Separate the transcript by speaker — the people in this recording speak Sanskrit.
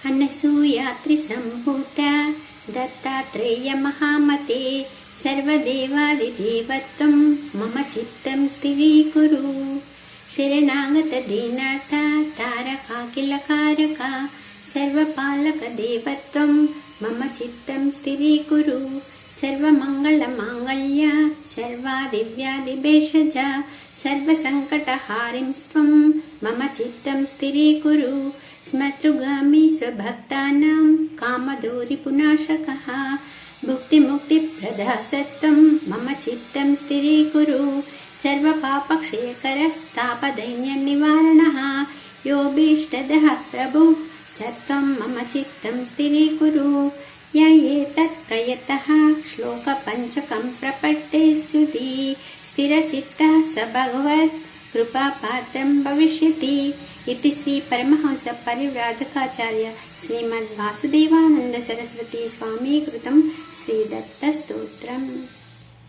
Speaker 1: अनसूयात्रिसम्भूता दत्तात्रेयमहामते सर्वदेवादिदेवत्वं मम चित्तं स्थिरीकुरु। शरणागतदीनार्था तारकाखिलकारका सर्वपालकदेवत्वं मम चित्तं स्थिरीकुरु। सर्वमङ्गलमाङ्गल्य सर्वादिव्यादिभेषजा सर्वसङ्कटहारिं स्वं मम चित्तं स्थिरीकुरु। स्मतृगामी स्वभक्तानां कामदोरिपुनाशकः भुक्तिमुक्तिप्रदः सत्त्वं मम चित्तं स्थिरीकुरु। सर्वपापक्षयकरस्तापदैन्यनिवारणः योऽभीष्टदः प्रभुः सत्त्वं मम चित्तं स्थिरीकुरु। य एतत् प्रयतः श्लोकपञ्चकं प्रपठते स्युति स्थिरचित्तः स भगवत् कृपापात्रं भविष्यति। इति श्री परमहंस परिव्राजकाचार्य श्रीमद् वासुदेवानंद सरस्वती स्वामी कृतं श्रीदत्त स्तोत्रम्।